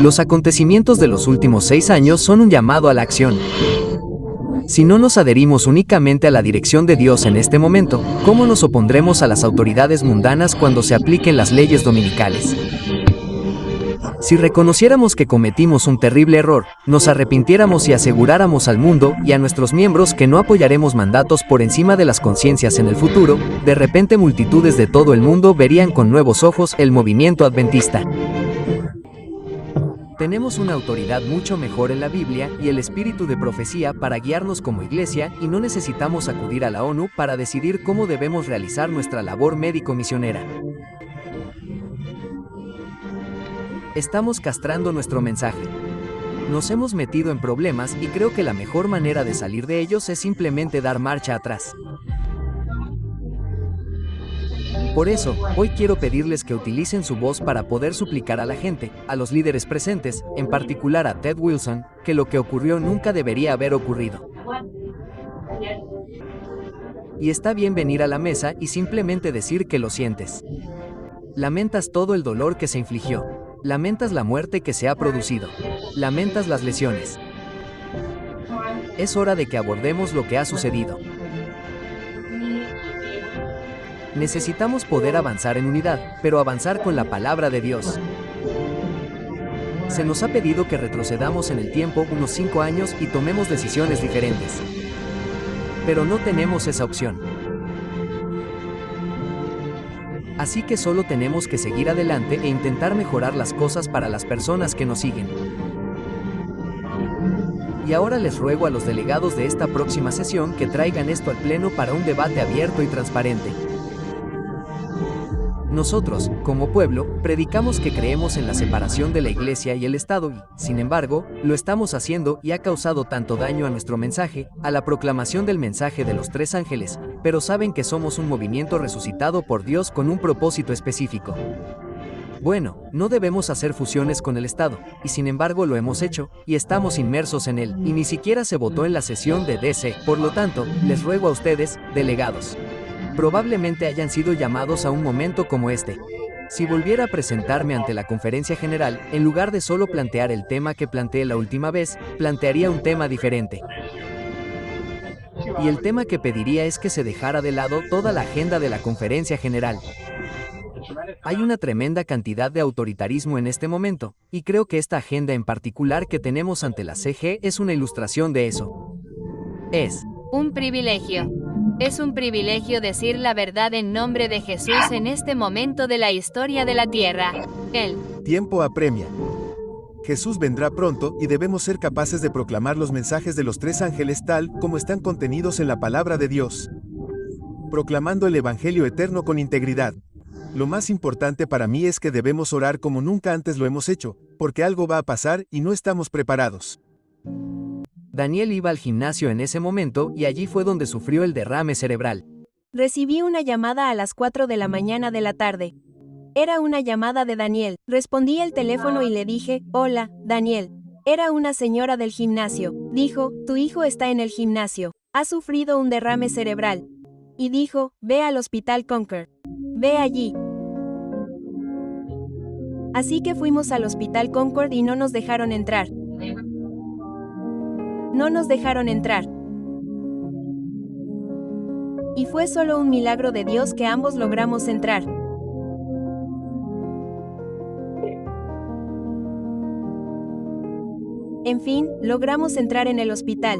Los acontecimientos de los últimos 6 años son un llamado a la acción. Si no nos adherimos únicamente a la dirección de Dios en este momento, ¿cómo nos opondremos a las autoridades mundanas cuando se apliquen las leyes dominicales? Si reconociéramos que cometimos un terrible error, nos arrepintiéramos y aseguráramos al mundo y a nuestros miembros que no apoyaremos mandatos por encima de las conciencias en el futuro, de repente multitudes de todo el mundo verían con nuevos ojos el movimiento adventista. Tenemos una autoridad mucho mejor en la Biblia y el espíritu de profecía para guiarnos como iglesia y no necesitamos acudir a la ONU para decidir cómo debemos realizar nuestra labor médico-misionera. Estamos castrando nuestro mensaje. Nos hemos metido en problemas y creo que la mejor manera de salir de ellos es simplemente dar marcha atrás. Por eso, hoy quiero pedirles que utilicen su voz para poder suplicar a la gente, a los líderes presentes, en particular a Ted Wilson, que lo que ocurrió nunca debería haber ocurrido. Y está bien venir a la mesa y simplemente decir que lo sientes. Lamentas todo el dolor que se infligió. Lamentas la muerte que se ha producido. Lamentas las lesiones. Es hora de que abordemos lo que ha sucedido. Necesitamos poder avanzar en unidad, pero avanzar con la palabra de Dios. Se nos ha pedido que retrocedamos en el tiempo unos 5 años y tomemos decisiones diferentes. Pero no tenemos esa opción. Así que solo tenemos que seguir adelante e intentar mejorar las cosas para las personas que nos siguen. Y ahora les ruego a los delegados de esta próxima sesión que traigan esto al pleno para un debate abierto y transparente. Nosotros, como pueblo, predicamos que creemos en la separación de la Iglesia y el Estado y, sin embargo, lo estamos haciendo y ha causado tanto daño a nuestro mensaje, a la proclamación del mensaje de los 3 ángeles, pero saben que somos un movimiento resucitado por Dios con un propósito específico. Bueno, no debemos hacer fusiones con el Estado, y sin embargo lo hemos hecho, y estamos inmersos en él, y ni siquiera se votó en la sesión de DC, por lo tanto, les ruego a ustedes, delegados. Probablemente hayan sido llamados a un momento como este. Si volviera a presentarme ante la conferencia general, en lugar de solo plantear el tema que planteé la última vez, plantearía un tema diferente. Y el tema que pediría es que se dejara de lado toda la agenda de la conferencia general. Hay una tremenda cantidad de autoritarismo en este momento, y creo que esta agenda en particular que tenemos ante la CG es una ilustración de eso. Es un privilegio. Es un privilegio decir la verdad en nombre de Jesús en este momento de la historia de la tierra. El tiempo apremia. Jesús vendrá pronto y debemos ser capaces de proclamar los mensajes de los 3 ángeles tal como están contenidos en la palabra de Dios. Proclamando el Evangelio eterno con integridad. Lo más importante para mí es que debemos orar como nunca antes lo hemos hecho, porque algo va a pasar y no estamos preparados. Daniel iba al gimnasio en ese momento y allí fue donde sufrió el derrame cerebral. Recibí una llamada a las 4 de la mañana de la tarde. Era una llamada de Daniel. Respondí el teléfono y le dije, hola, Daniel. Era una señora del gimnasio. Dijo, tu hijo está en el gimnasio. Ha sufrido un derrame cerebral. Y dijo, ve al hospital Concord. Ve allí. Así que fuimos al hospital Concord y no nos dejaron entrar. No nos dejaron entrar. Y fue solo un milagro de Dios que ambos logramos entrar. En fin, logramos entrar en el hospital.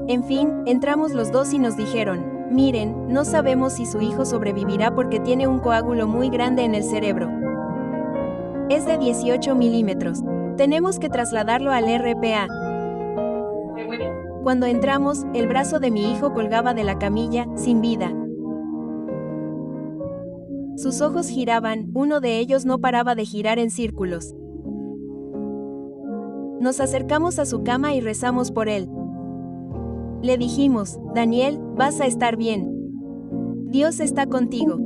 En fin, entramos los dos y nos dijeron, miren, no sabemos si su hijo sobrevivirá porque tiene un coágulo muy grande en el cerebro. Es de 18 milímetros. Tenemos que trasladarlo al RPA. Cuando entramos, el brazo de mi hijo colgaba de la camilla, sin vida. Sus ojos giraban, uno de ellos no paraba de girar en círculos. Nos acercamos a su cama y rezamos por él. Le dijimos, Daniel, vas a estar bien. Dios está contigo.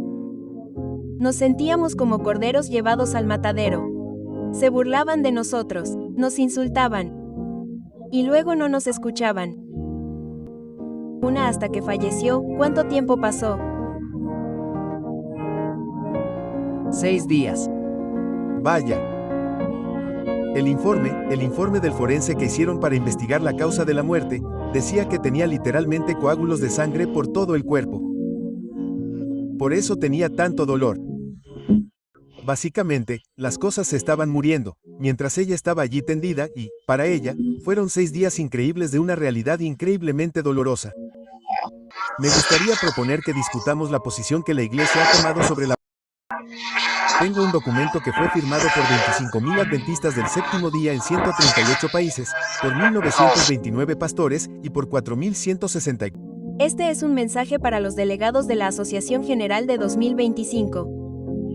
Nos sentíamos como corderos llevados al matadero. Se burlaban de nosotros, nos insultaban. Y luego no nos escuchaban. Hasta que falleció, ¿cuánto tiempo pasó? 6 días. Vaya. El informe del forense que hicieron para investigar la causa de la muerte, decía que tenía literalmente coágulos de sangre por todo el cuerpo. Por eso tenía tanto dolor. Básicamente, las cosas se estaban muriendo, mientras ella estaba allí tendida y, para ella, fueron 6 días increíbles de una realidad increíblemente dolorosa. Me gustaría proponer que discutamos la posición que la Iglesia ha tomado sobre la... Tengo un documento que fue firmado por 25.000 adventistas del séptimo día en 138 países, por 1.929 pastores y por 4.164. Este es un mensaje para los delegados de la Asociación General de 2025.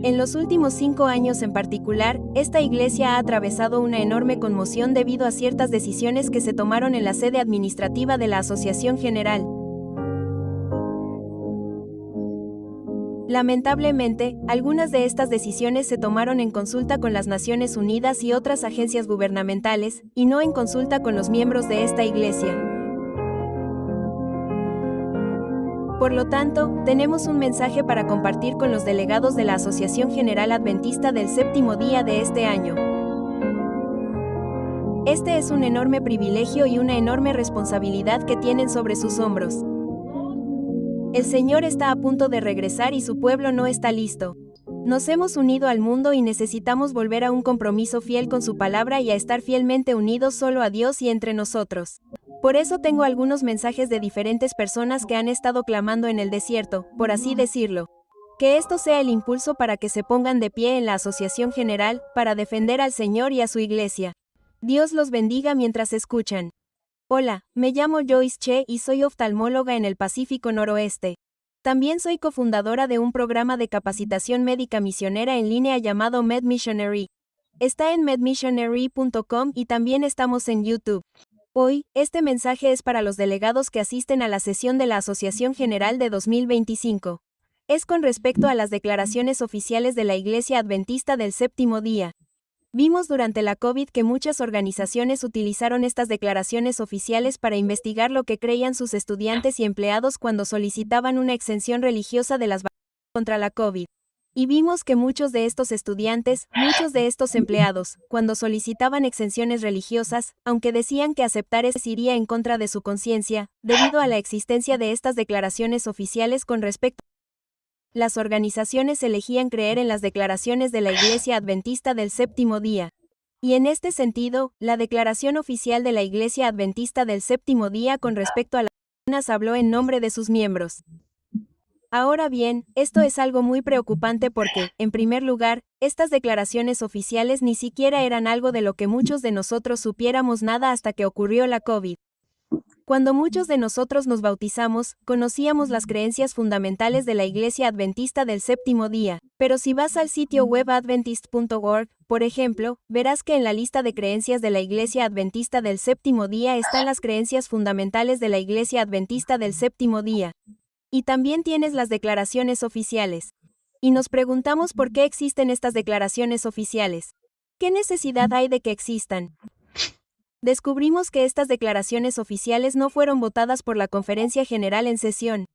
En los últimos 5 años en particular, esta iglesia ha atravesado una enorme conmoción debido a ciertas decisiones que se tomaron en la sede administrativa de la Asociación General. Lamentablemente, algunas de estas decisiones se tomaron en consulta con las Naciones Unidas y otras agencias gubernamentales, y no en consulta con los miembros de esta iglesia. Por lo tanto, tenemos un mensaje para compartir con los delegados de la Asociación General Adventista del séptimo día de este año. Este es un enorme privilegio y una enorme responsabilidad que tienen sobre sus hombros. El Señor está a punto de regresar y su pueblo no está listo. Nos hemos unido al mundo y necesitamos volver a un compromiso fiel con su palabra y a estar fielmente unidos solo a Dios y entre nosotros. Por eso tengo algunos mensajes de diferentes personas que han estado clamando en el desierto, por así decirlo. Que esto sea el impulso para que se pongan de pie en la Asociación General, para defender al Señor y a su iglesia. Dios los bendiga mientras escuchan. Hola, me llamo Joyce Che y soy oftalmóloga en el Pacífico Noroeste. También soy cofundadora de un programa de capacitación médica misionera en línea llamado MedMissionary. Está en medmissionary.com y también estamos en YouTube. Hoy, este mensaje es para los delegados que asisten a la sesión de la Asociación General de 2025. Es con respecto a las declaraciones oficiales de la Iglesia Adventista del Séptimo Día. Vimos durante la COVID que muchas organizaciones utilizaron estas declaraciones oficiales para investigar lo que creían sus estudiantes y empleados cuando solicitaban una exención religiosa de las vacunas contra la COVID. Y vimos que muchos de estos estudiantes, muchos de estos empleados, cuando solicitaban exenciones religiosas, aunque decían que aceptar eso iría en contra de su conciencia, debido a la existencia de estas declaraciones oficiales con respecto. Las organizaciones elegían creer en las declaraciones de la Iglesia Adventista del Séptimo Día. Y en este sentido, la declaración oficial de la Iglesia Adventista del Séptimo Día con respecto a las vacunas habló en nombre de sus miembros. Ahora bien, esto es algo muy preocupante porque, en primer lugar, estas declaraciones oficiales ni siquiera eran algo de lo que muchos de nosotros supiéramos nada hasta que ocurrió la COVID. Cuando muchos de nosotros nos bautizamos, conocíamos las creencias fundamentales de la Iglesia Adventista del Séptimo Día, pero si vas al sitio web adventist.org, por ejemplo, verás que en la lista de creencias de la Iglesia Adventista del Séptimo Día están las creencias fundamentales de la Iglesia Adventista del Séptimo Día. Y también tienes las declaraciones oficiales. Y nos preguntamos por qué existen estas declaraciones oficiales. ¿Qué necesidad hay de que existan? Descubrimos que estas declaraciones oficiales no fueron votadas por la Conferencia General en sesión,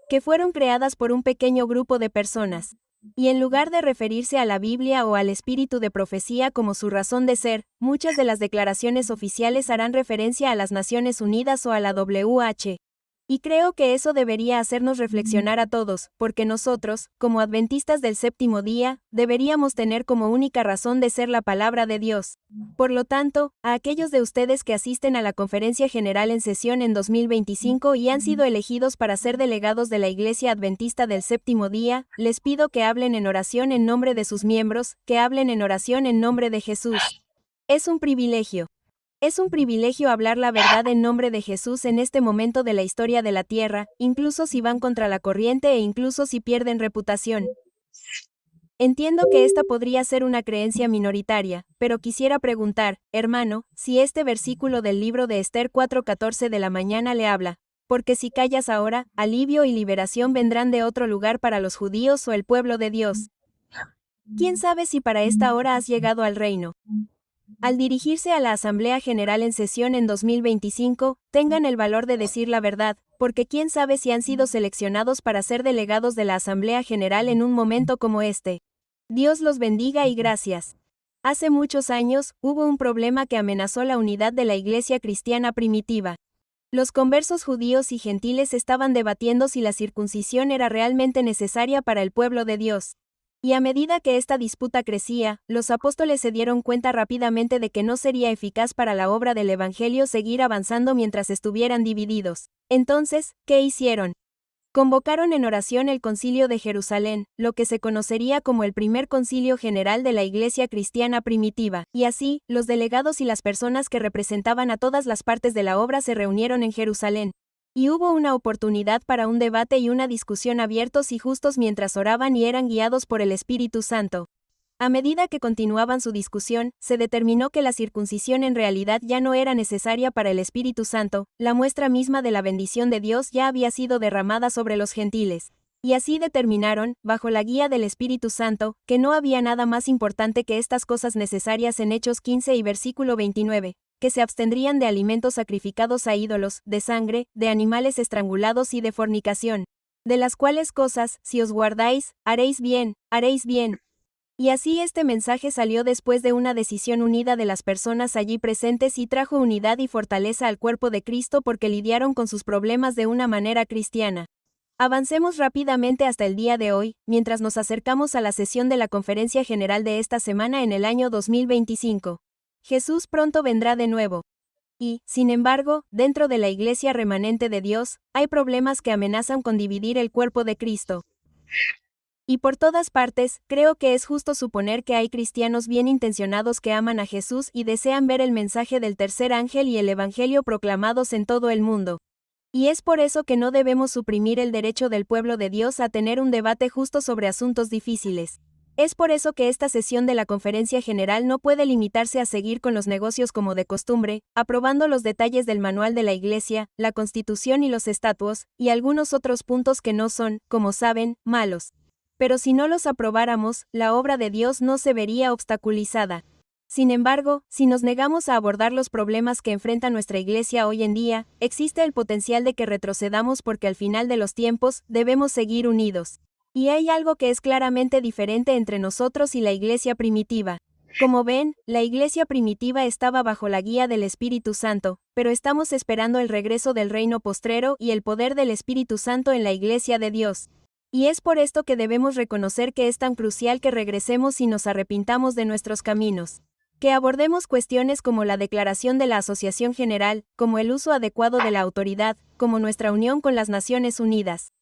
que fueron creadas por un pequeño grupo de personas. Y en lugar de referirse a la Biblia o al espíritu de profecía como su razón de ser, muchas de las declaraciones oficiales harán referencia a las Naciones Unidas o a la WHO. Y creo que eso debería hacernos reflexionar a todos, porque nosotros, como adventistas del séptimo día, deberíamos tener como única razón de ser la palabra de Dios. Por lo tanto, a aquellos de ustedes que asisten a la Conferencia General en sesión en 2025 y han sido elegidos para ser delegados de la Iglesia Adventista del Séptimo Día, les pido que hablen en oración en nombre de sus miembros, que hablen en oración en nombre de Jesús. Es un privilegio. Es un privilegio hablar la verdad en nombre de Jesús en este momento de la historia de la tierra, incluso si van contra la corriente e incluso si pierden reputación. Entiendo que esta podría ser una creencia minoritaria, pero quisiera preguntar, hermano, si este versículo del libro de Esther 4:14 de la mañana le habla, porque si callas ahora, alivio y liberación vendrán de otro lugar para los judíos o el pueblo de Dios. ¿Quién sabe si para esta hora has llegado al reino? Al dirigirse a la Asamblea General en sesión en 2025, tengan el valor de decir la verdad, porque quién sabe si han sido seleccionados para ser delegados de la Asamblea General en un momento como este. Dios los bendiga y gracias. Hace muchos años, hubo un problema que amenazó la unidad de la iglesia cristiana primitiva. Los conversos judíos y gentiles estaban debatiendo si la circuncisión era realmente necesaria para el pueblo de Dios. Y a medida que esta disputa crecía, los apóstoles se dieron cuenta rápidamente de que no sería eficaz para la obra del Evangelio seguir avanzando mientras estuvieran divididos. Entonces, ¿qué hicieron? Convocaron en oración el Concilio de Jerusalén, lo que se conocería como el primer concilio general de la Iglesia cristiana primitiva, y así, los delegados y las personas que representaban a todas las partes de la obra se reunieron en Jerusalén. Y hubo una oportunidad para un debate y una discusión abiertos y justos mientras oraban y eran guiados por el Espíritu Santo. A medida que continuaban su discusión, se determinó que la circuncisión en realidad ya no era necesaria para el Espíritu Santo, la muestra misma de la bendición de Dios ya había sido derramada sobre los gentiles. Y así determinaron, bajo la guía del Espíritu Santo, que no había nada más importante que estas cosas necesarias en Hechos 15 y versículo 29. Que se abstendrían de alimentos sacrificados a ídolos, de sangre, de animales estrangulados y de fornicación. De las cuales cosas, si os guardáis, haréis bien, haréis bien. Y así este mensaje salió después de una decisión unida de las personas allí presentes y trajo unidad y fortaleza al cuerpo de Cristo porque lidiaron con sus problemas de una manera cristiana. Avancemos rápidamente hasta el día de hoy, mientras nos acercamos a la sesión de la Conferencia General de esta semana en el año 2025. Jesús pronto vendrá de nuevo. Y, sin embargo, dentro de la Iglesia remanente de Dios, hay problemas que amenazan con dividir el cuerpo de Cristo. Y por todas partes, creo que es justo suponer que hay cristianos bien intencionados que aman a Jesús y desean ver el mensaje del tercer ángel y el Evangelio proclamados en todo el mundo. Y es por eso que no debemos suprimir el derecho del pueblo de Dios a tener un debate justo sobre asuntos difíciles. Es por eso que esta sesión de la Conferencia General no puede limitarse a seguir con los negocios como de costumbre, aprobando los detalles del manual de la Iglesia, la Constitución y los estatutos, y algunos otros puntos que no son, como saben, malos. Pero si no los aprobáramos, la obra de Dios no se vería obstaculizada. Sin embargo, si nos negamos a abordar los problemas que enfrenta nuestra Iglesia hoy en día, existe el potencial de que retrocedamos porque al final de los tiempos, debemos seguir unidos. Y hay algo que es claramente diferente entre nosotros y la Iglesia primitiva. Como ven, la Iglesia primitiva estaba bajo la guía del Espíritu Santo, pero estamos esperando el regreso del reino postrero y el poder del Espíritu Santo en la Iglesia de Dios. Y es por esto que debemos reconocer que es tan crucial que regresemos y nos arrepintamos de nuestros caminos. Que abordemos cuestiones como la declaración de la Asociación General, como el uso adecuado de la autoridad, como nuestra unión con las Naciones Unidas.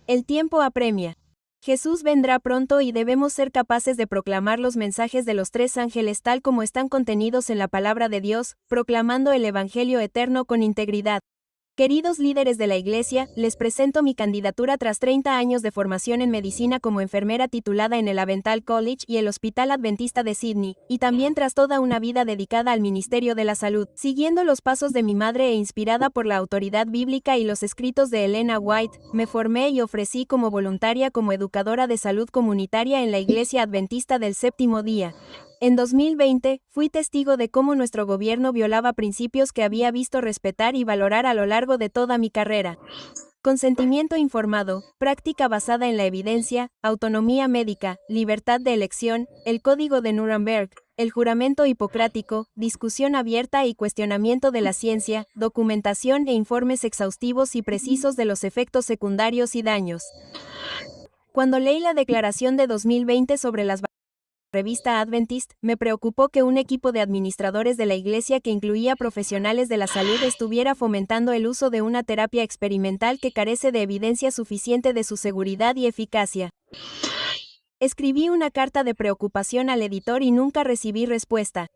El tiempo apremia. Jesús vendrá pronto y debemos ser capaces de proclamar los mensajes de los tres ángeles tal como están contenidos en la palabra de Dios, proclamando el Evangelio eterno con integridad. Queridos líderes de la Iglesia, les presento mi candidatura tras 30 años de formación en medicina como enfermera titulada en el Avental College y el Hospital Adventista de Sydney, y también tras toda una vida dedicada al Ministerio de la Salud, siguiendo los pasos de mi madre e inspirada por la autoridad bíblica y los escritos de Elena White, me formé y ofrecí como voluntaria como educadora de salud comunitaria en la Iglesia Adventista del Séptimo Día. En 2020, fui testigo de cómo nuestro gobierno violaba principios que había visto respetar y valorar a lo largo de toda mi carrera. Consentimiento informado, práctica basada en la evidencia, autonomía médica, libertad de elección, el Código de Nuremberg, el juramento hipocrático, discusión abierta y cuestionamiento de la ciencia, documentación e informes exhaustivos y precisos de los efectos secundarios y daños. Cuando leí la declaración de 2020 sobre las revista Adventist, me preocupó que un equipo de administradores de la Iglesia que incluía profesionales de la salud estuviera fomentando el uso de una terapia experimental que carece de evidencia suficiente de su seguridad y eficacia. Escribí una carta de preocupación al editor y nunca recibí respuesta.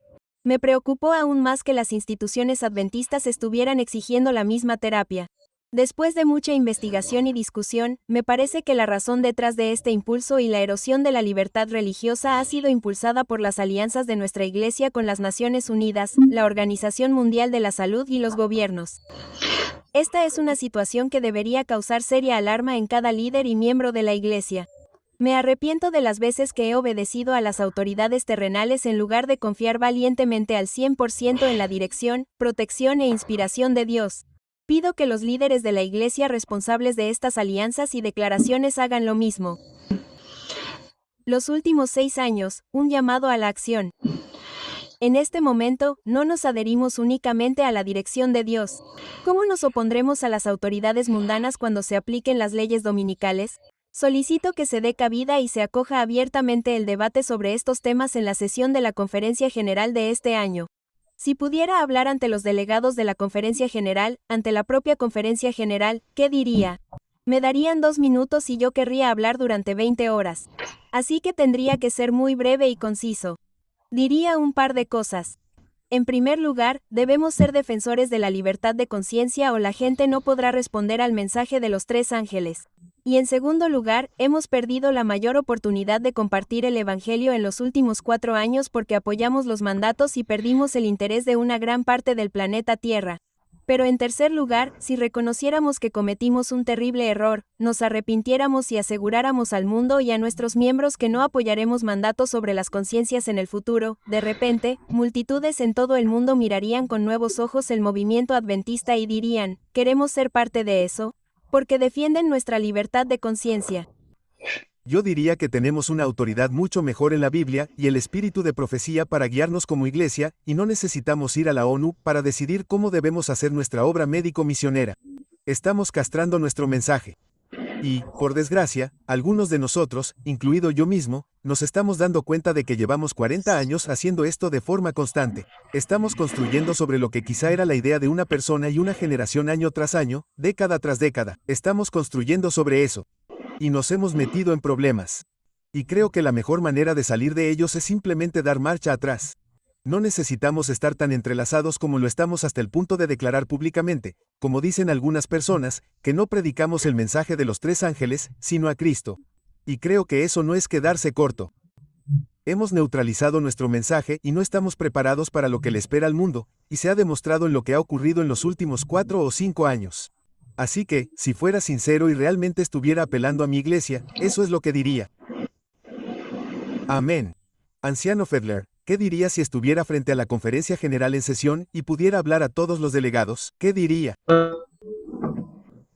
Me preocupó aún más que las instituciones adventistas estuvieran exigiendo la misma terapia. Después de mucha investigación y discusión, me parece que la razón detrás de este impulso y la erosión de la libertad religiosa ha sido impulsada por las alianzas de nuestra Iglesia con las Naciones Unidas, la Organización Mundial de la Salud y los gobiernos. Esta es una situación que debería causar seria alarma en cada líder y miembro de la Iglesia. Me arrepiento de las veces que he obedecido a las autoridades terrenales en lugar de confiar valientemente al 100% en la dirección, protección e inspiración de Dios. Pido que los líderes de la Iglesia responsables de estas alianzas y declaraciones hagan lo mismo. Los últimos 6 años, un llamado a la acción. En este momento, no nos adherimos únicamente a la dirección de Dios. ¿Cómo nos opondremos a las autoridades mundanas cuando se apliquen las leyes dominicales? Solicito que se dé cabida y se acoja abiertamente el debate sobre estos temas en la sesión de la Conferencia General de este año. Si pudiera hablar ante los delegados de la Conferencia General, ante la propia Conferencia General, ¿qué diría? Me darían 2 minutos y yo querría hablar durante 20 horas. Así que tendría que ser muy breve y conciso. Diría un par de cosas. En primer lugar, debemos ser defensores de la libertad de conciencia o la gente no podrá responder al mensaje de los 3 ángeles. Y en segundo lugar, hemos perdido la mayor oportunidad de compartir el Evangelio en los últimos 4 años porque apoyamos los mandatos y perdimos el interés de una gran parte del planeta Tierra. Pero en tercer lugar, si reconociéramos que cometimos un terrible error, nos arrepintiéramos y aseguráramos al mundo y a nuestros miembros que no apoyaremos mandatos sobre las conciencias en el futuro, de repente, multitudes en todo el mundo mirarían con nuevos ojos el movimiento adventista y dirían, ¿queremos ser parte de eso? Porque defienden nuestra libertad de conciencia. Yo diría que tenemos una autoridad mucho mejor en la Biblia y el espíritu de profecía para guiarnos como iglesia, y no necesitamos ir a la ONU para decidir cómo debemos hacer nuestra obra médico-misionera. Estamos castrando nuestro mensaje. Y, por desgracia, algunos de nosotros, incluido yo mismo, nos estamos dando cuenta de que llevamos 40 años haciendo esto de forma constante. Estamos construyendo sobre lo que quizá era la idea de una persona y una generación año tras año, década tras década. Estamos construyendo sobre eso. Y nos hemos metido en problemas. Y creo que la mejor manera de salir de ellos es simplemente dar marcha atrás. No necesitamos estar tan entrelazados como lo estamos hasta el punto de declarar públicamente, como dicen algunas personas, que no predicamos el mensaje de los 3 ángeles, sino a Cristo. Y creo que eso no es quedarse corto. Hemos neutralizado nuestro mensaje y no estamos preparados para lo que le espera al mundo, y se ha demostrado en lo que ha ocurrido en los últimos 4 o 5 años. Así que, si fuera sincero y realmente estuviera apelando a mi iglesia, eso es lo que diría. Amén. Anciano Fedler, ¿qué diría si estuviera frente a la conferencia general en sesión y pudiera hablar a todos los delegados? ¿Qué diría?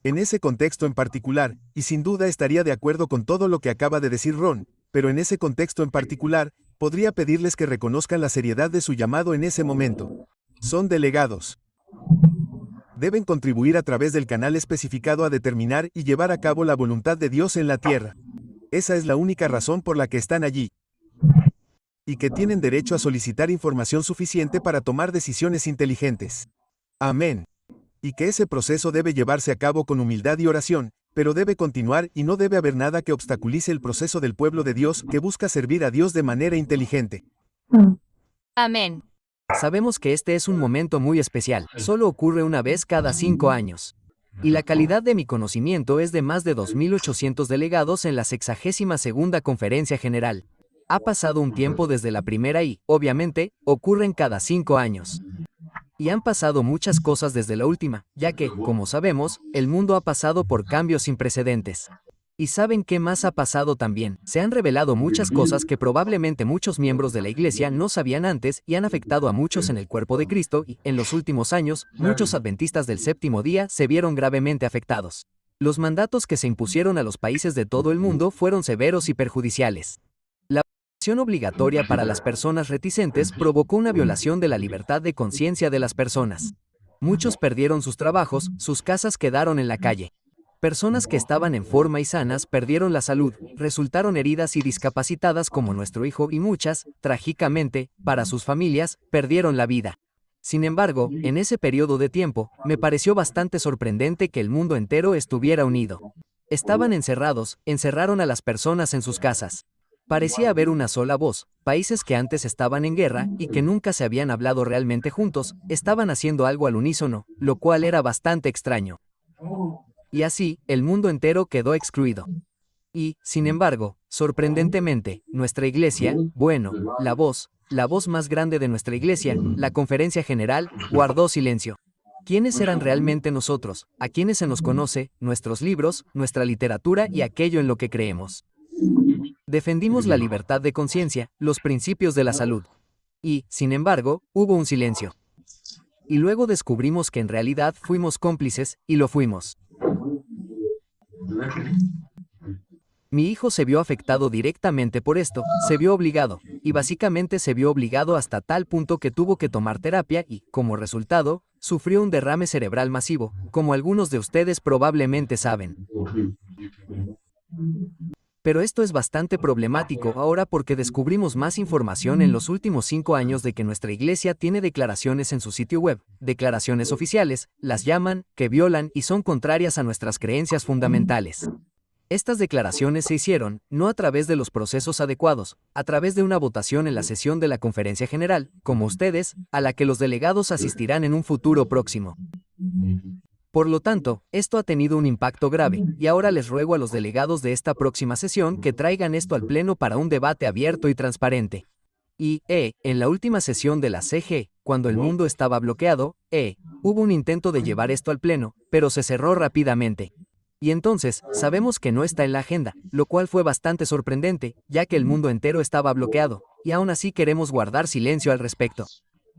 En ese contexto en particular, y sin duda estaría de acuerdo con todo lo que acaba de decir Ron, pero en ese contexto en particular, podría pedirles que reconozcan la seriedad de su llamado en ese momento. Son delegados. Deben contribuir a través del canal especificado a determinar y llevar a cabo la voluntad de Dios en la tierra. Esa es la única razón por la que están allí. Y que tienen derecho a solicitar información suficiente para tomar decisiones inteligentes. Amén. Y que ese proceso debe llevarse a cabo con humildad y oración, pero debe continuar y no debe haber nada que obstaculice el proceso del pueblo de Dios que busca servir a Dios de manera inteligente. Amén. Sabemos que este es un momento muy especial, solo ocurre una vez cada 5 años. Y la calidad de mi conocimiento es de más de 2.800 delegados en la 62ª Conferencia General. Ha pasado un tiempo desde la primera y, obviamente, ocurren cada 5 años. Y han pasado muchas cosas desde la última, ya que, como sabemos, el mundo ha pasado por cambios sin precedentes. ¿Y saben qué más ha pasado también? Se han revelado muchas cosas que probablemente muchos miembros de la Iglesia no sabían antes y han afectado a muchos en el cuerpo de Cristo y, en los últimos años, muchos adventistas del séptimo día se vieron gravemente afectados. Los mandatos que se impusieron a los países de todo el mundo fueron severos y perjudiciales. La vacunación obligatoria para las personas reticentes provocó una violación de la libertad de conciencia de las personas. Muchos perdieron sus trabajos, sus casas quedaron en la calle. Personas que estaban en forma y sanas perdieron la salud, resultaron heridas y discapacitadas como nuestro hijo y muchas, trágicamente, para sus familias, perdieron la vida. Sin embargo, en ese periodo de tiempo, me pareció bastante sorprendente que el mundo entero estuviera unido. Estaban encerrados, encerraron a las personas en sus casas. Parecía haber una sola voz, países que antes estaban en guerra y que nunca se habían hablado realmente juntos, estaban haciendo algo al unísono, lo cual era bastante extraño. Y así, el mundo entero quedó excluido. Y, sin embargo, sorprendentemente, nuestra iglesia, bueno, la voz más grande de nuestra iglesia, la Conferencia General, guardó silencio. ¿Quiénes eran realmente nosotros? ¿A quiénes se nos conoce? Nuestros libros, nuestra literatura y aquello en lo que creemos. Defendimos la libertad de conciencia, los principios de la salud. Y, sin embargo, hubo un silencio. Y luego descubrimos que en realidad fuimos cómplices, y lo fuimos. Mi hijo se vio afectado directamente por esto, se vio obligado, y básicamente se vio obligado hasta tal punto que tuvo que tomar terapia y, como resultado, sufrió un derrame cerebral masivo, como algunos de ustedes probablemente saben. Pero esto es bastante problemático ahora porque descubrimos más información en los últimos 5 años de que nuestra iglesia tiene declaraciones en su sitio web, declaraciones oficiales, las llaman, que violan y son contrarias a nuestras creencias fundamentales. Estas declaraciones se hicieron, no a través de los procesos adecuados, a través de una votación en la sesión de la Conferencia General, como ustedes, a la que los delegados asistirán en un futuro próximo. Por lo tanto, esto ha tenido un impacto grave, y ahora les ruego a los delegados de esta próxima sesión que traigan esto al Pleno para un debate abierto y transparente. Y, en la última sesión de la CG, cuando el mundo estaba bloqueado, hubo un intento de llevar esto al Pleno, pero se cerró rápidamente. Y entonces, sabemos que no está en la agenda, lo cual fue bastante sorprendente, ya que el mundo entero estaba bloqueado, y aún así queremos guardar silencio al respecto.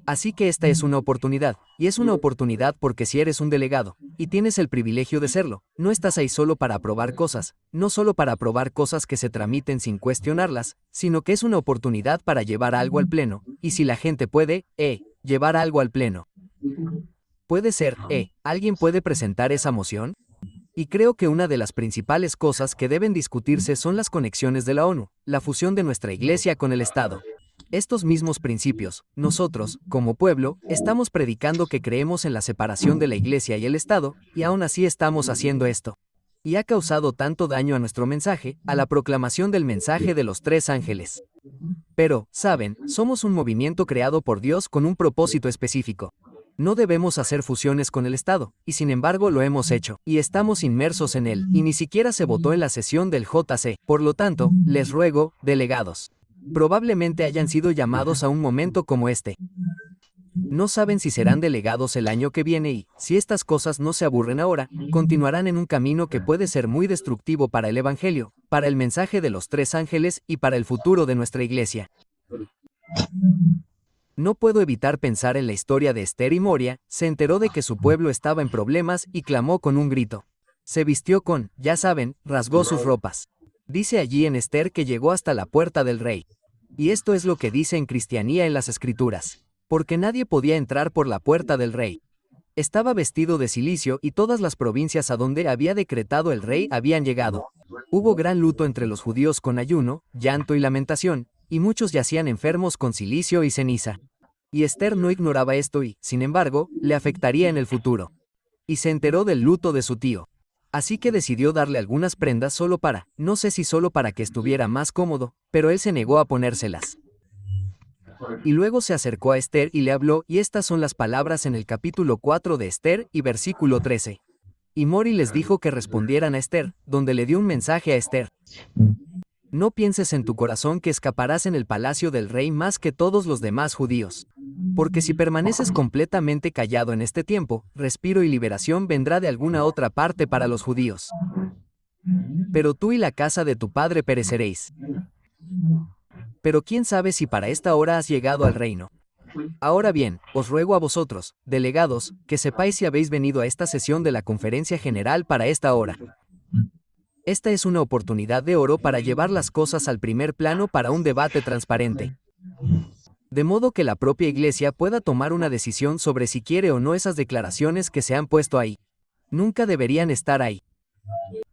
Así que esta es una oportunidad, y es una oportunidad porque si eres un delegado, y tienes el privilegio de serlo, no estás ahí solo para aprobar cosas, no solo para aprobar cosas que se tramiten sin cuestionarlas, sino que es una oportunidad para llevar algo al Pleno, y si la gente puede, llevar algo al Pleno. Puede ser, ¿alguien puede presentar esa moción? Y creo que una de las principales cosas que deben discutirse son las conexiones de la ONU, la fusión de nuestra iglesia con el Estado. Estos mismos principios, nosotros, como pueblo, estamos predicando que creemos en la separación de la iglesia y el Estado, y aún así estamos haciendo esto. Y ha causado tanto daño a nuestro mensaje, a la proclamación del mensaje de los 3 ángeles. Pero, saben, somos un movimiento creado por Dios con un propósito específico. No debemos hacer fusiones con el Estado, y sin embargo lo hemos hecho, y estamos inmersos en él, y ni siquiera se votó en la sesión del JC. Por lo tanto, les ruego, delegados, probablemente hayan sido llamados a un momento como este. No saben si serán delegados el año que viene y, si estas cosas no se aburren ahora, continuarán en un camino que puede ser muy destructivo para el Evangelio, para el mensaje de los 3 ángeles y para el futuro de nuestra iglesia. No puedo evitar pensar en la historia de Esther y Moria. Se enteró de que su pueblo estaba en problemas y clamó con un grito. Se vistió con, ya saben, rasgó sus ropas. Dice allí en Esther que llegó hasta la puerta del rey. Y esto es lo que dice en Cristianía en las Escrituras. Porque nadie podía entrar por la puerta del rey. Estaba vestido de cilicio y todas las provincias a donde había decretado el rey habían llegado. Hubo gran luto entre los judíos con ayuno, llanto y lamentación, y muchos yacían enfermos con cilicio y ceniza. Y Esther no ignoraba esto y, sin embargo, le afectaría en el futuro. Y se enteró del luto de su tío. Así que decidió darle algunas prendas solo para, no sé si solo para que estuviera más cómodo, pero él se negó a ponérselas. Y luego se acercó a Esther y le habló, y estas son las palabras en el capítulo 4 de Esther y versículo 13. Y Mori les dijo que respondieran a Esther, donde le dio un mensaje a Esther. No pienses en tu corazón que escaparás en el palacio del rey más que todos los demás judíos. Porque si permaneces completamente callado en este tiempo, respiro y liberación vendrá de alguna otra parte para los judíos. Pero tú y la casa de tu padre pereceréis. Pero quién sabe si para esta hora has llegado al reino. Ahora bien, os ruego a vosotros, delegados, que sepáis si habéis venido a esta sesión de la Conferencia General para esta hora. Esta es una oportunidad de oro para llevar las cosas al primer plano para un debate transparente. De modo que la propia iglesia pueda tomar una decisión sobre si quiere o no esas declaraciones que se han puesto ahí. Nunca deberían estar ahí.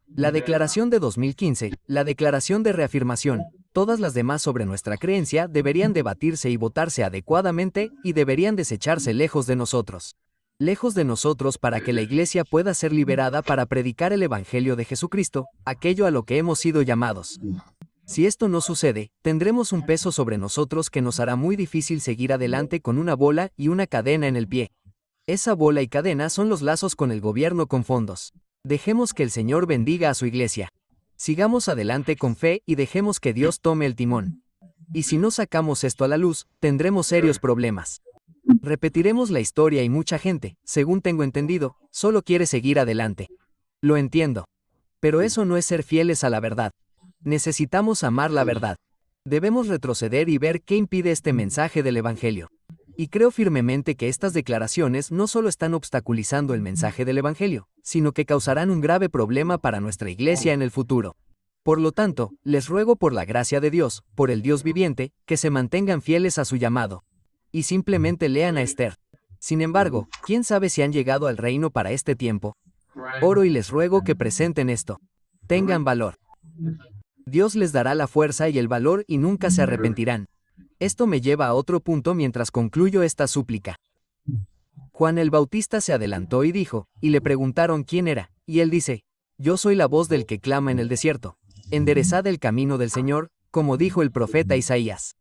La declaración de 2015, la declaración de reafirmación, todas las demás sobre nuestra creencia deberían debatirse y votarse adecuadamente y deberían desecharse lejos de nosotros. Lejos de nosotros para que la iglesia pueda ser liberada para predicar el Evangelio de Jesucristo, aquello a lo que hemos sido llamados. Si esto no sucede, tendremos un peso sobre nosotros que nos hará muy difícil seguir adelante con una bola y una cadena en el pie. Esa bola y cadena son los lazos con el gobierno con fondos. Dejemos que el Señor bendiga a su iglesia. Sigamos adelante con fe y dejemos que Dios tome el timón. Y si no sacamos esto a la luz, tendremos serios problemas. Repetiremos la historia y mucha gente, según tengo entendido, solo quiere seguir adelante. Lo entiendo. Pero eso no es ser fieles a la verdad. Necesitamos amar la verdad. Debemos retroceder y ver qué impide este mensaje del Evangelio. Y creo firmemente que estas declaraciones no solo están obstaculizando el mensaje del Evangelio, sino que causarán un grave problema para nuestra iglesia en el futuro. Por lo tanto, les ruego por la gracia de Dios, por el Dios viviente, que se mantengan fieles a su llamado. Y simplemente lean a Esther. Sin embargo, ¿quién sabe si han llegado al reino para este tiempo? Oro y les ruego que presenten esto. Tengan valor. Dios les dará la fuerza y el valor y nunca se arrepentirán. Esto me lleva a otro punto mientras concluyo esta súplica. Juan el Bautista se adelantó y dijo, y le preguntaron quién era, y él dice, yo soy la voz del que clama en el desierto. Enderezad el camino del Señor, como dijo el profeta Isaías.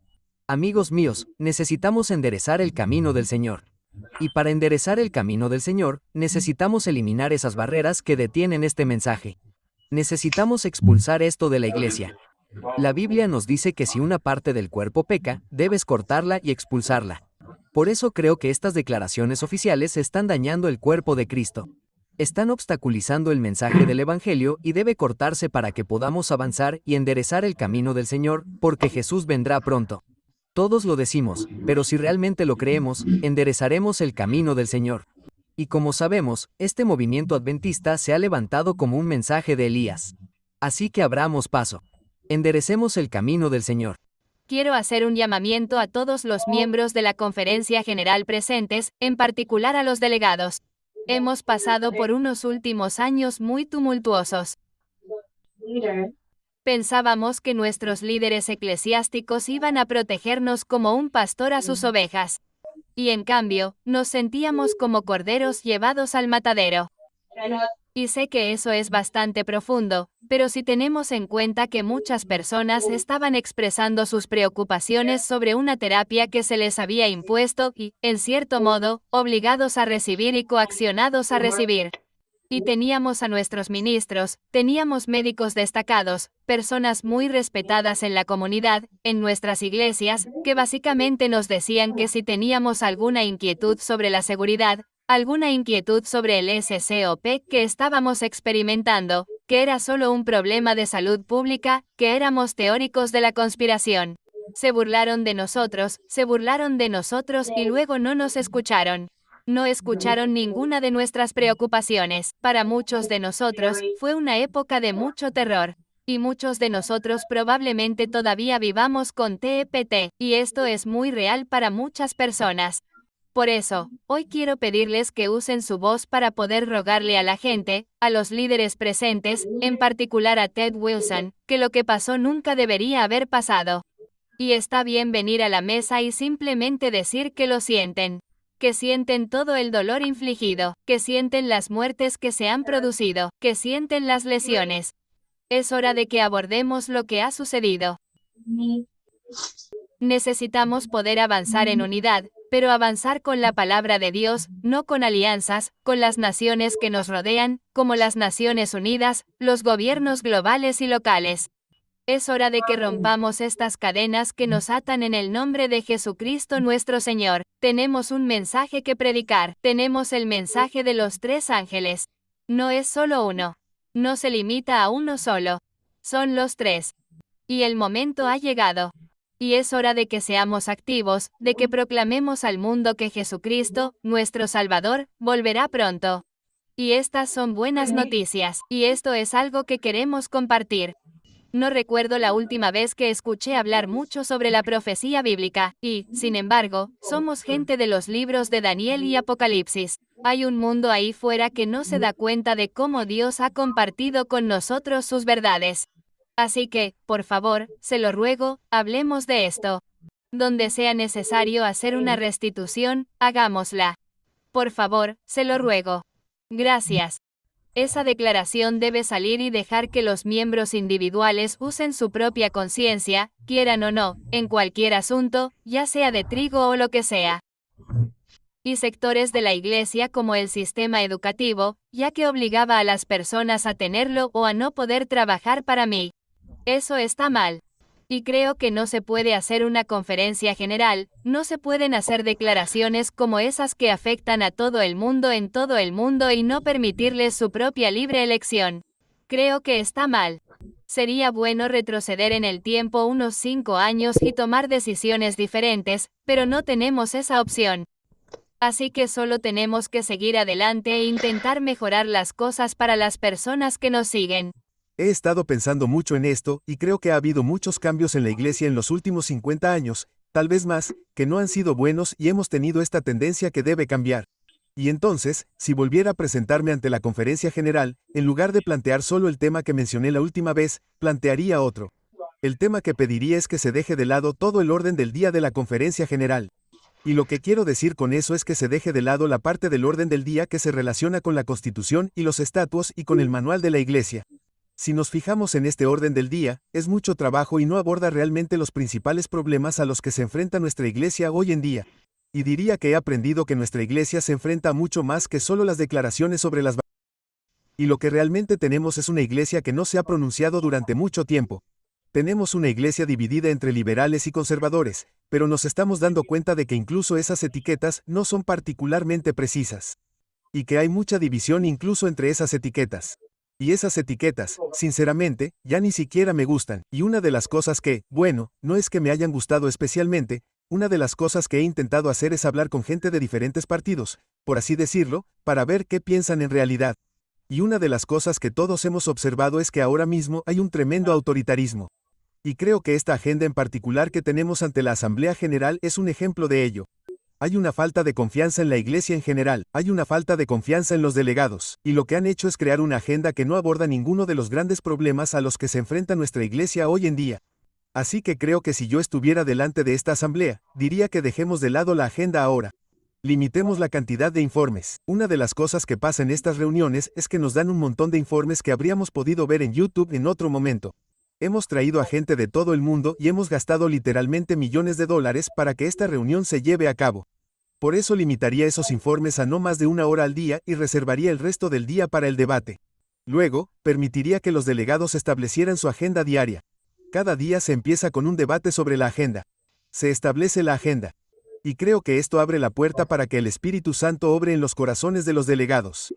Amigos míos, necesitamos enderezar el camino del Señor. Y para enderezar el camino del Señor, necesitamos eliminar esas barreras que detienen este mensaje. Necesitamos expulsar esto de la iglesia. La Biblia nos dice que si una parte del cuerpo peca, debes cortarla y expulsarla. Por eso creo que estas declaraciones oficiales están dañando el cuerpo de Cristo. Están obstaculizando el mensaje del Evangelio y debe cortarse para que podamos avanzar y enderezar el camino del Señor, porque Jesús vendrá pronto. Todos lo decimos, pero si realmente lo creemos, enderezaremos el camino del Señor. Y como sabemos, este movimiento adventista se ha levantado como un mensaje de Elías. Así que abramos paso. Enderecemos el camino del Señor. Quiero hacer un llamamiento a todos los miembros de la conferencia general presentes, en particular a los delegados. Hemos pasado por unos últimos años muy tumultuosos. Pensábamos que nuestros líderes eclesiásticos iban a protegernos como un pastor a sus ovejas. Y en cambio, nos sentíamos como corderos llevados al matadero. Y sé que eso es bastante profundo, pero si tenemos en cuenta que muchas personas estaban expresando sus preocupaciones sobre una terapia que se les había impuesto y, en cierto modo, obligados a recibir y coaccionados a recibir. Y teníamos a nuestros ministros, teníamos médicos destacados, personas muy respetadas en la comunidad, en nuestras iglesias, que básicamente nos decían que si teníamos alguna inquietud sobre la seguridad, alguna inquietud sobre el SCOP que estábamos experimentando, que era solo un problema de salud pública, que éramos teóricos de la conspiración. Se burlaron de nosotros y luego no nos escucharon. No escucharon ninguna de nuestras preocupaciones. Para muchos de nosotros, fue una época de mucho terror. Y muchos de nosotros probablemente todavía vivamos con TEPT, y esto es muy real para muchas personas. Por eso, hoy quiero pedirles que usen su voz para poder rogarle a la gente, a los líderes presentes, en particular a Ted Wilson, que lo que pasó nunca debería haber pasado. Y está bien venir a la mesa y simplemente decir que lo sienten. Que sienten todo el dolor infligido, que sienten las muertes que se han producido, que sienten las lesiones. Es hora de que abordemos lo que ha sucedido. Necesitamos poder avanzar en unidad, pero avanzar con la palabra de Dios, no con alianzas, con las naciones que nos rodean, como las Naciones Unidas, los gobiernos globales y locales. Es hora de que rompamos estas cadenas que nos atan en el nombre de Jesucristo nuestro Señor. Tenemos un mensaje que predicar. Tenemos el mensaje de los 3 ángeles. No es solo uno. No se limita a uno solo. Son los 3. Y el momento ha llegado. Y es hora de que seamos activos, de que proclamemos al mundo que Jesucristo, nuestro Salvador, volverá pronto. Y estas son buenas noticias, y esto es algo que queremos compartir. No recuerdo la última vez que escuché hablar mucho sobre la profecía bíblica, y, sin embargo, somos gente de los libros de Daniel y Apocalipsis. Hay un mundo ahí fuera que no se da cuenta de cómo Dios ha compartido con nosotros sus verdades. Así que, por favor, se lo ruego, hablemos de esto. Donde sea necesario hacer una restitución, hagámosla. Por favor, se lo ruego. Gracias. Esa declaración debe salir y dejar que los miembros individuales usen su propia conciencia, quieran o no, en cualquier asunto, ya sea de trigo o lo que sea. Y sectores de la iglesia como el sistema educativo, ya que obligaba a las personas a tenerlo o a no poder trabajar para mí. Eso está mal. Y creo que no se puede hacer una conferencia general, no se pueden hacer declaraciones como esas que afectan a todo el mundo en todo el mundo y no permitirles su propia libre elección. Creo que está mal. Sería bueno retroceder en el tiempo unos 5 años y tomar decisiones diferentes, pero no tenemos esa opción. Así que solo tenemos que seguir adelante e intentar mejorar las cosas para las personas que nos siguen. He estado pensando mucho en esto, y creo que ha habido muchos cambios en la iglesia en los últimos 50 años, tal vez más, que no han sido buenos y hemos tenido esta tendencia que debe cambiar. Y entonces, si volviera a presentarme ante la conferencia general, en lugar de plantear solo el tema que mencioné la última vez, plantearía otro. El tema que pediría es que se deje de lado todo el orden del día de la conferencia general. Y lo que quiero decir con eso es que se deje de lado la parte del orden del día que se relaciona con la Constitución y los estatutos y con el manual de la Iglesia. Si nos fijamos en este orden del día, es mucho trabajo y no aborda realmente los principales problemas a los que se enfrenta nuestra Iglesia hoy en día. Y diría que he aprendido que nuestra Iglesia se enfrenta a mucho más que solo las declaraciones sobre las y lo que realmente tenemos es una Iglesia que no se ha pronunciado durante mucho tiempo. Tenemos una Iglesia dividida entre liberales y conservadores, pero nos estamos dando cuenta de que incluso esas etiquetas no son particularmente precisas. Y que hay mucha división incluso entre esas etiquetas. Y esas etiquetas, sinceramente, ya ni siquiera me gustan. Y una de las cosas que, bueno, no es que me hayan gustado especialmente, una de las cosas que he intentado hacer es hablar con gente de diferentes partidos, por así decirlo, para ver qué piensan en realidad. Y una de las cosas que todos hemos observado es que ahora mismo hay un tremendo autoritarismo. Y creo que esta agenda en particular que tenemos ante la Asamblea General es un ejemplo de ello. Hay una falta de confianza en la Iglesia en general, hay una falta de confianza en los delegados, y lo que han hecho es crear una agenda que no aborda ninguno de los grandes problemas a los que se enfrenta nuestra Iglesia hoy en día. Así que creo que si yo estuviera delante de esta asamblea, diría que dejemos de lado la agenda ahora. Limitemos la cantidad de informes. Una de las cosas que pasa en estas reuniones es que nos dan un montón de informes que habríamos podido ver en YouTube en otro momento. Hemos traído a gente de todo el mundo y hemos gastado literalmente millones de dólares para que esta reunión se lleve a cabo. Por eso limitaría esos informes a no más de 1 hora al día y reservaría el resto del día para el debate. Luego, permitiría que los delegados establecieran su agenda diaria. Cada día se empieza con un debate sobre la agenda. Se establece la agenda. Y creo que esto abre la puerta para que el Espíritu Santo obre en los corazones de los delegados.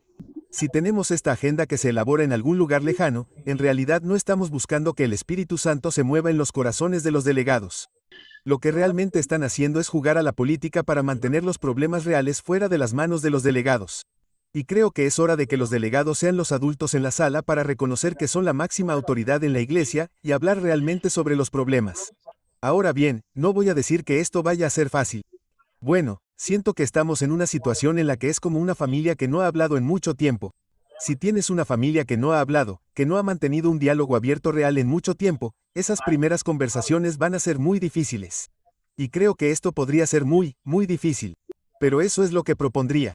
Si tenemos esta agenda que se elabora en algún lugar lejano, en realidad no estamos buscando que el Espíritu Santo se mueva en los corazones de los delegados. Lo que realmente están haciendo es jugar a la política para mantener los problemas reales fuera de las manos de los delegados. Y creo que es hora de que los delegados sean los adultos en la sala para reconocer que son la máxima autoridad en la Iglesia y hablar realmente sobre los problemas. Ahora bien, no voy a decir que esto vaya a ser fácil. Bueno, siento que estamos en una situación en la que es como una familia que no ha hablado en mucho tiempo. Si tienes una familia que no ha hablado, que no ha mantenido un diálogo abierto real en mucho tiempo, esas primeras conversaciones van a ser muy difíciles. Y creo que esto podría ser muy difícil. Pero eso es lo que propondría.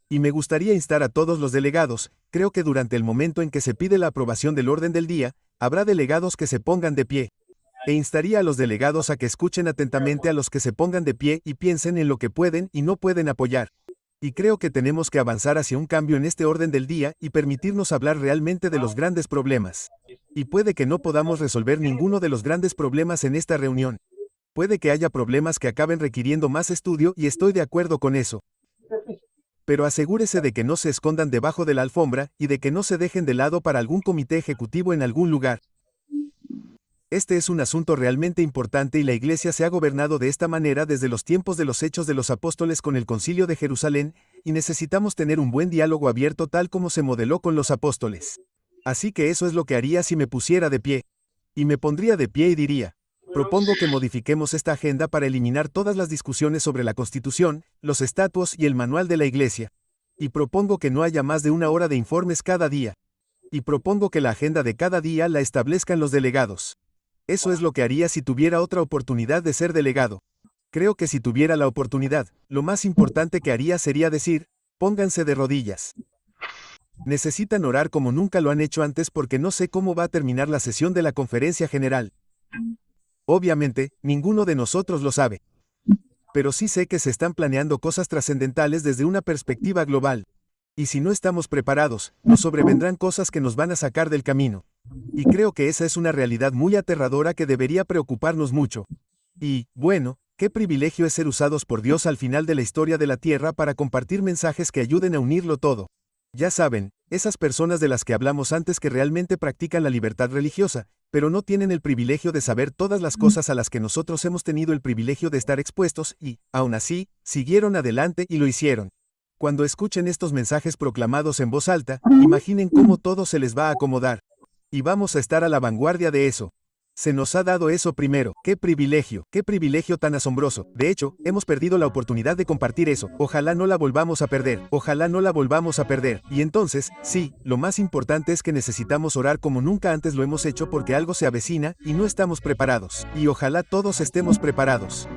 Y me gustaría instar a todos los delegados, creo que durante el momento en que se pide la aprobación del orden del día, habrá delegados que se pongan de pie. E instaría a los delegados a que escuchen atentamente a los que se pongan de pie y piensen en lo que pueden y no pueden apoyar. Y creo que tenemos que avanzar hacia un cambio en este orden del día y permitirnos hablar realmente de los grandes problemas. Y puede que no podamos resolver ninguno de los grandes problemas en esta reunión. Puede que haya problemas que acaben requiriendo más estudio y estoy de acuerdo con eso. Pero asegúrese de que no se escondan debajo de la alfombra y de que no se dejen de lado para algún comité ejecutivo en algún lugar. Este es un asunto realmente importante y la Iglesia se ha gobernado de esta manera desde los tiempos de los Hechos de los Apóstoles con el Concilio de Jerusalén, y necesitamos tener un buen diálogo abierto tal como se modeló con los apóstoles. Así que eso es lo que haría si me pusiera de pie. Y me pondría de pie y diría: propongo que modifiquemos esta agenda para eliminar todas las discusiones sobre la Constitución, los estatutos y el manual de la Iglesia. Y propongo que no haya más de 1 hora de informes cada día. Y propongo que la agenda de cada día la establezcan los delegados. Eso es lo que haría si tuviera otra oportunidad de ser delegado. Creo que si tuviera la oportunidad, lo más importante que haría sería decir: pónganse de rodillas. Necesitan orar como nunca lo han hecho antes porque no sé cómo va a terminar la sesión de la conferencia general. Obviamente, ninguno de nosotros lo sabe. Pero sí sé que se están planeando cosas trascendentales desde una perspectiva global. Y si no estamos preparados, nos sobrevendrán cosas que nos van a sacar del camino. Y creo que esa es una realidad muy aterradora que debería preocuparnos mucho. Y, bueno, qué privilegio es ser usados por Dios al final de la historia de la Tierra para compartir mensajes que ayuden a unirlo todo. Ya saben, esas personas de las que hablamos antes que realmente practican la libertad religiosa, pero no tienen el privilegio de saber todas las cosas a las que nosotros hemos tenido el privilegio de estar expuestos y, aún así, siguieron adelante y lo hicieron. Cuando escuchen estos mensajes proclamados en voz alta, imaginen cómo todo se les va a acomodar. Y vamos a estar a la vanguardia de eso. Se nos ha dado eso primero. ¡Qué privilegio tan asombroso! De hecho, hemos perdido la oportunidad de compartir eso. Ojalá no la volvamos a perder. Ojalá no la volvamos a perder. Y entonces, sí, lo más importante es que necesitamos orar como nunca antes lo hemos hecho porque algo se avecina y no estamos preparados. Y ojalá todos estemos preparados.